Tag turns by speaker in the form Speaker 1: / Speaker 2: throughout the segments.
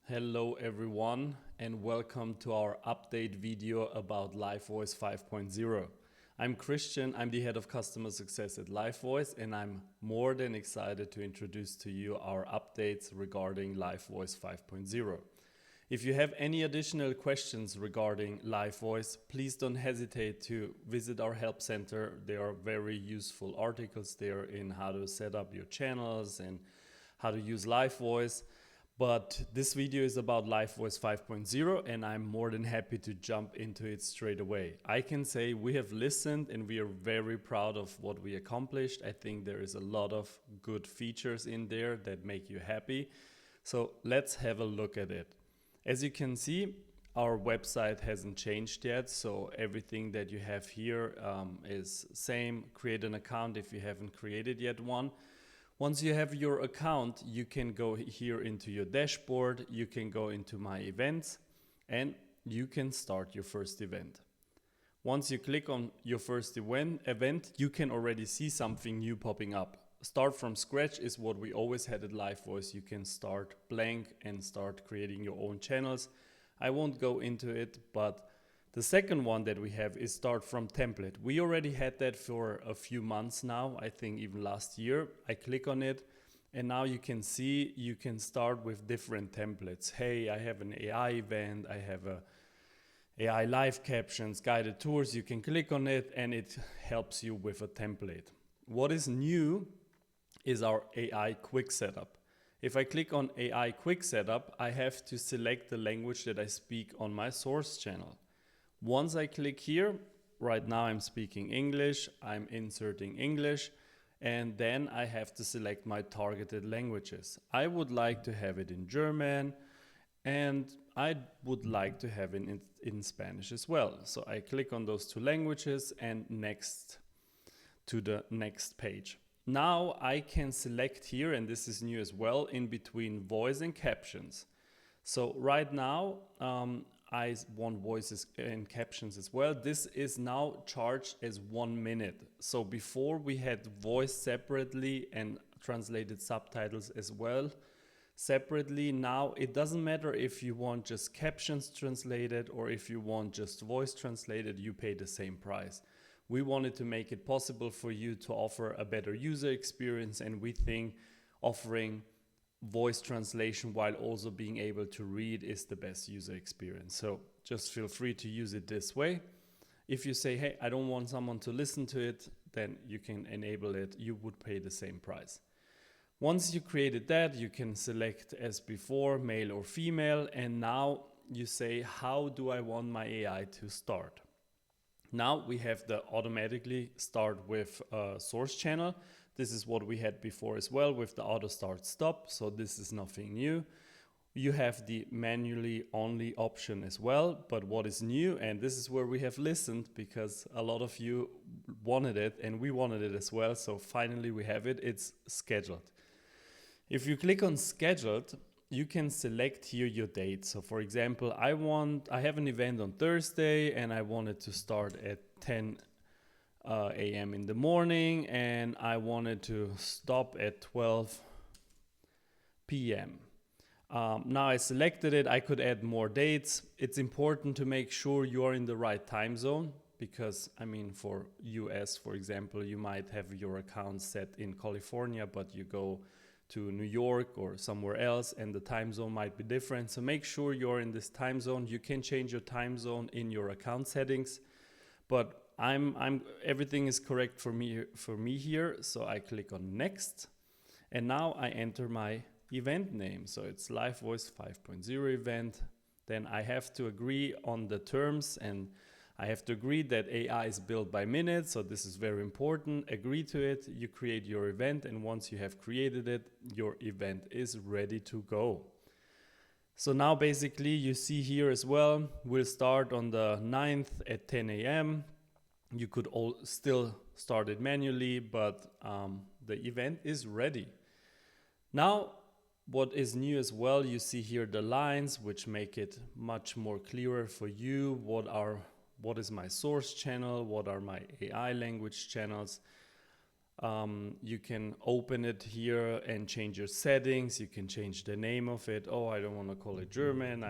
Speaker 1: Hello everyone and welcome to our update video about LiveVoice 5.0. I'm Christian, I'm the head of customer success at LiveVoice, and I'm more than excited to introduce to you our updates regarding LiveVoice 5.0. If you have any additional questions regarding LiveVoice, please don't hesitate to visit our help center. There are very useful articles there in how to set up your channels and how to use LiveVoice. But this video is about LiveVoice 5.0 and I'm more than happy to jump into it straight away. I can say we have listened and we are very proud of what we accomplished. I think there is a lot of good features in there that make you happy. So let's have a look at it. As you can see, our website hasn't changed yet, so everything that you have here is same. Create an account if you haven't created yet one. Once you have your account, you can go here into your dashboard, you can go into my events, and you can start your first event. Once you click on your first event, you can already see something new popping up. Start from scratch is what we always had at LiveVoice. You can start blank and start creating your own channels. I won't go into it, but the second one that we have is start from template. We already had that for a few months now, I think even last year. I click on it and now you can see you can start with different templates. Hey, I have an AI event, I have a AI live captions, guided tours. You can click on it and it helps you with a template. What is new is our AI quick setup. If I click on AI quick setup, I have to select the language that I speak on my source channel. Once I click here, right now I'm speaking English, I'm inserting English, and then I have to select my targeted languages. I would like to have it in German, and I would like to have it in Spanish as well. So I click on those two languages and next to the next page. Now I can select here, and this is new as well, in between voice and captions. So right now, I want voices and captions as well. This is now charged as 1 minute. So before we had voice separately and translated subtitles as well separately. Now it doesn't matter if you want just captions translated or if you want just voice translated, you pay the same price. We wanted to make it possible for you to offer a better user experience, and we think offering voice translation while also being able to read is the best user experience. So just feel free to use it this way. If you say, hey, I don't want someone to listen to it, then you can enable it. You would pay the same price. Once you created that, you can select as before, male or female. And now you say, how do I want my AI to start? Now we have the automatically start with a source channel. This is what we had before as well with the auto start stop. So this is nothing new. You have the manually only option as well. But what is new, and this is where we have listened because a lot of you wanted it and we wanted it as well. So finally we have it. It's scheduled. If you click on scheduled, you can select here your date. So for example, I have an event on Thursday and I want it to start at 10 a.m. in the morning, and I wanted to stop at 12 p.m. Now I selected it. I could add more dates. It's important to make sure you are in the right time zone because, I mean, for US, for example, you might have your account set in California, but you go to New York or somewhere else and the time zone might be different. So make sure you're in this time zone. You can change your time zone in your account settings, but everything is correct for me here. So I click on next and now I enter my event name. So it's LiveVoice 5.0 event. Then I have to agree on the terms and I have to agree that AI is built by minute. So this is very important. Agree to it. You create your event, and once you have created it, your event is ready to go. So now basically you see here as well, we'll start on the 9th at 10 a.m. You could still start it manually, but the event is ready. Now, what is new as well, you see here the lines, which make it much more clearer for you. What is my source channel? What are my AI language channels? You can open it here and change your settings. You can change the name of it. Oh, I don't want to call it German,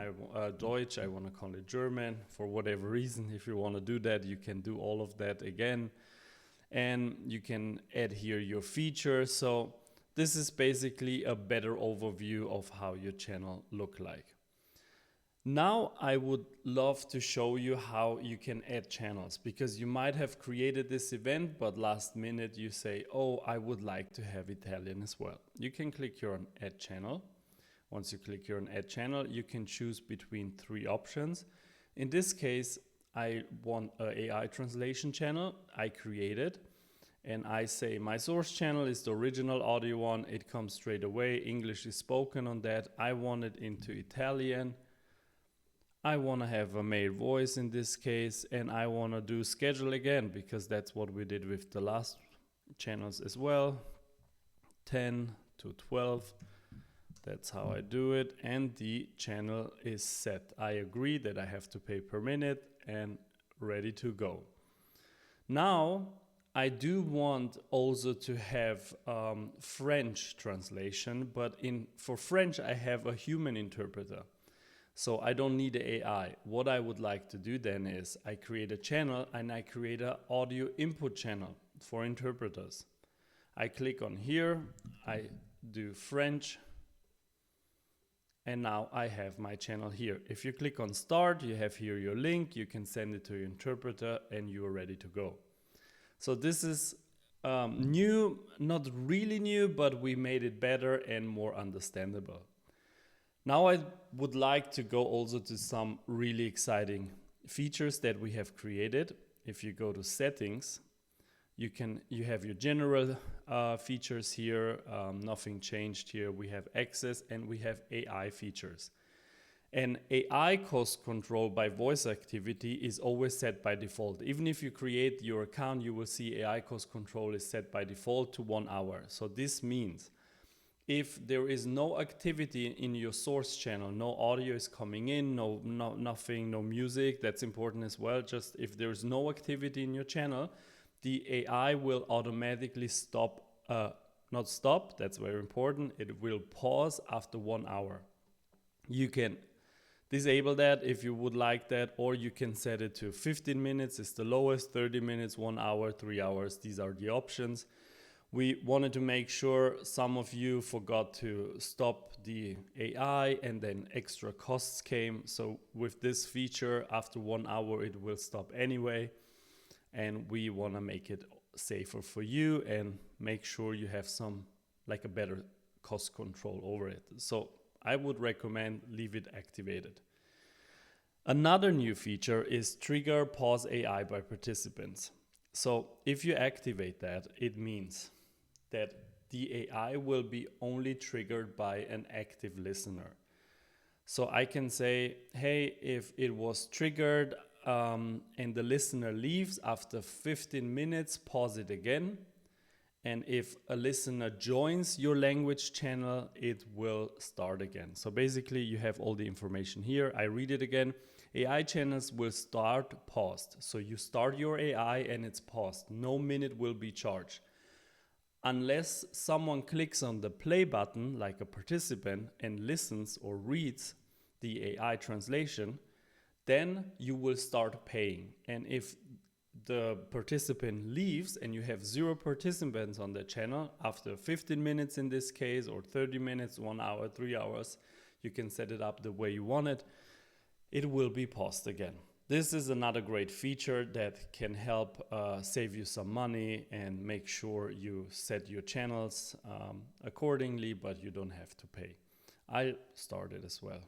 Speaker 1: Deutsch, I want to call it German for whatever reason. If you want to do that, you can do all of that again. And you can add here your features. So this is basically a better overview of how your channel look like. Now I would love to show you how you can add channels, because you might have created this event, but last minute you say, oh, I would like to have Italian as well. You can click here on Add Channel. Once you click here on Add Channel, you can choose between 3 options. In this case, I want an AI translation channel. I created, and I say my source channel is the original audio one. It comes straight away. English is spoken on that. I want it into Italian. I want to have a male voice in this case, and I want to do schedule again, because that's what we did with the last channels as well. 10 to 12. That's how I do it, and the channel is set. I agree that I have to pay per minute and ready to go. Now I do want also to have French translation, but for French I have a human interpreter. So I don't need the AI. What I would like to do then is I create a channel and I create an audio input channel for interpreters. I click on here, I do French, and now I have my channel here. If you click on start, you have here your link, you can send it to your interpreter and you are ready to go. So this is new, not really new, but we made it better and more understandable. Now I would like to go also to some really exciting features that we have created. If you go to settings, you have your general features here, nothing changed here. We have access and we have AI features. And AI cost control by voice activity is always set by default. Even if you create your account, you will see AI cost control is set by default to 1 hour. So this means if there is no activity in your source channel, no audio is coming in, nothing, no music, that's important as well. Just if there's no activity in your channel, the AI will automatically stop, not stop, that's very important, it will pause after 1 hour. You can disable that if you would like that, or you can set it to 15 minutes is the lowest, 30 minutes, 1 hour, 3 hours, these are the options. We wanted to make sure some of you forgot to stop the AI and then extra costs came. So with this feature, after 1 hour, it will stop anyway. And we want to make it safer for you and make sure you have a better cost control over it. So I would recommend leave it activated. Another new feature is trigger pause AI by participants. So if you activate that, it means that the AI will be only triggered by an active listener. So I can say, hey, if it was triggered and the listener leaves after 15 minutes, pause it again. And if a listener joins your language channel, it will start again. So basically you have all the information here. I read it again. AI channels will start paused. So you start your AI and it's paused. No minute will be charged. Unless someone clicks on the play button, like a participant, and listens or reads the AI translation, then you will start paying. And if the participant leaves and you have 0 participants on the channel, after 15 minutes in this case, or 30 minutes, 1 hour, 3 hours, you can set it up the way you want it, it will be paused again. This is another great feature that can help save you some money and make sure you set your channels accordingly, but you don't have to pay. I'll start it as well.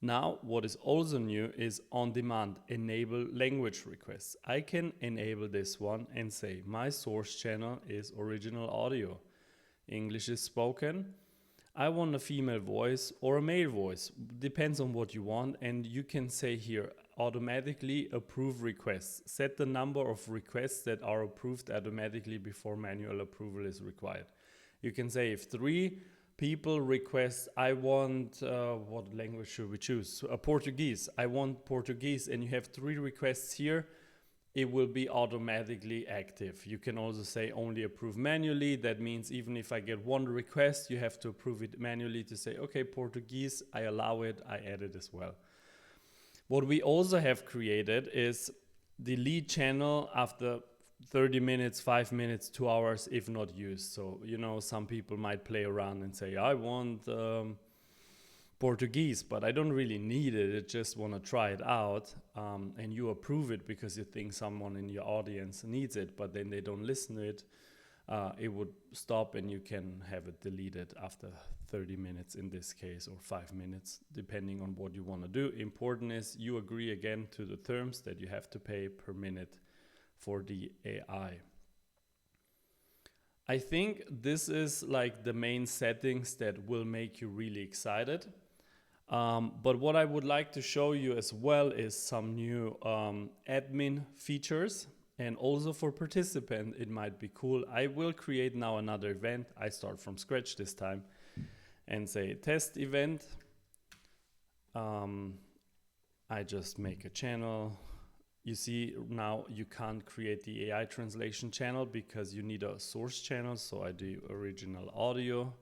Speaker 1: Now, what is also new is on-demand, enable language requests. I can enable this one and say my source channel is original audio. English is spoken. I want a female voice or a male voice, depends on what you want, and you can say here automatically approve requests. Set the number of requests that are approved automatically before manual approval is required. You can say if 3 people request, I want, what language should we choose? Portuguese. I want Portuguese, and you have 3 requests here. it will be automatically active. You can also say only approve manually. That means even if I get one request, you have to approve it manually to say, okay, Portuguese, I allow it, I add it as well. What we also have created is the lead channel after 30 minutes, 5 minutes, 2 hours, if not used. So, you know, some people might play around and say, I want Portuguese, but I don't really need it. I just want to try it out. And you approve it because you think someone in your audience needs it, but then they don't listen to it. It would stop and you can have it deleted after 30 minutes in this case, or 5 minutes, depending on what you want to do. Important is you agree again to the terms that you have to pay per minute for the AI. I think this is like the main settings that will make you really excited. But what I would like to show you as well is some new admin features. And also for participant, it might be cool. I will create now another event. I start from scratch this time and say test event. I just make a channel. You see now you can't create the AI translation channel because you need a source channel. So I do original audio.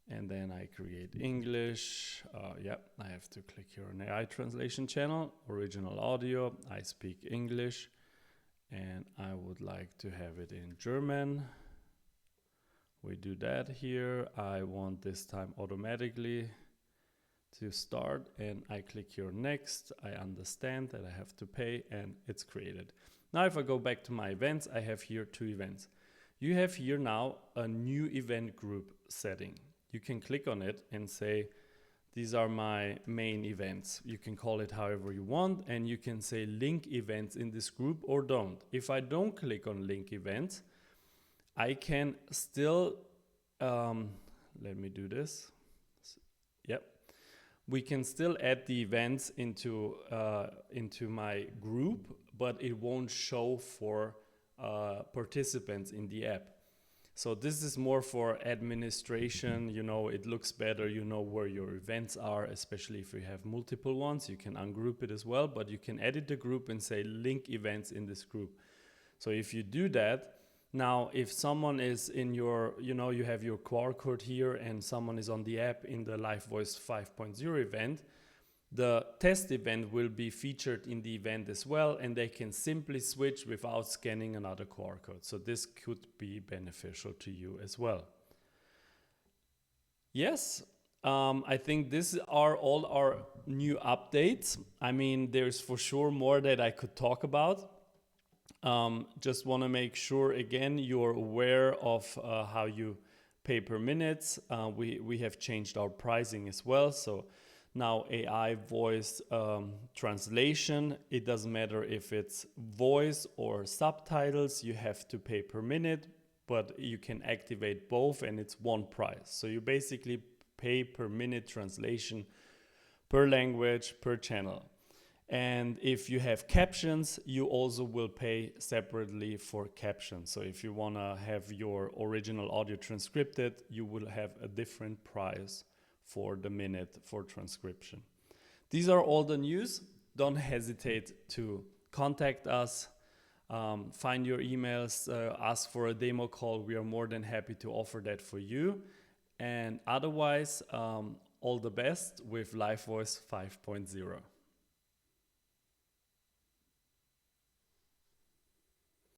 Speaker 1: And then I create English. I have to click here on AI translation channel, original audio. I speak English and I would like to have it in German. We do that here. I want this time automatically to start and I click here next. I understand that I have to pay and it's created. Now if I go back to my events, I have here 2 events. You have here now a new event group setting. You can click on it and say, these are my main events. You can call it however you want and you can say link events in this group or don't. If I don't click on link events, I can still, let me do this. Yep. We can still add the events into my group, but it won't show for participants in the app. So this is more for administration, you know, it looks better, you know where your events are, especially if you have multiple ones. You can ungroup it as well, but you can edit the group and say link events in this group. So if you do that, now if someone is in your, you know, you have your QR code here and someone is on the app in the LiveVoice 5.0 event, the test event will be featured in the event as well, and they can simply switch without scanning another QR code. So this could be beneficial to you as well. Yes, I think these are all our new updates. I mean, there's for sure more that I could talk about. Just want to make sure, again, you're aware of how you pay per minutes. We have changed our pricing as well. So now AI voice translation, it doesn't matter if it's voice or subtitles, you have to pay per minute, but you can activate both and it's one price. So you basically pay per minute translation per language, per channel. And if you have captions, you also will pay separately for captions. So if you want to have your original audio transcripted, you will have a different price for the minute for transcription. These are all the news. Don't hesitate to contact us, find your emails, ask for a demo call. We are more than happy to offer that for you. And otherwise, all the best with LiveVoice 5.0.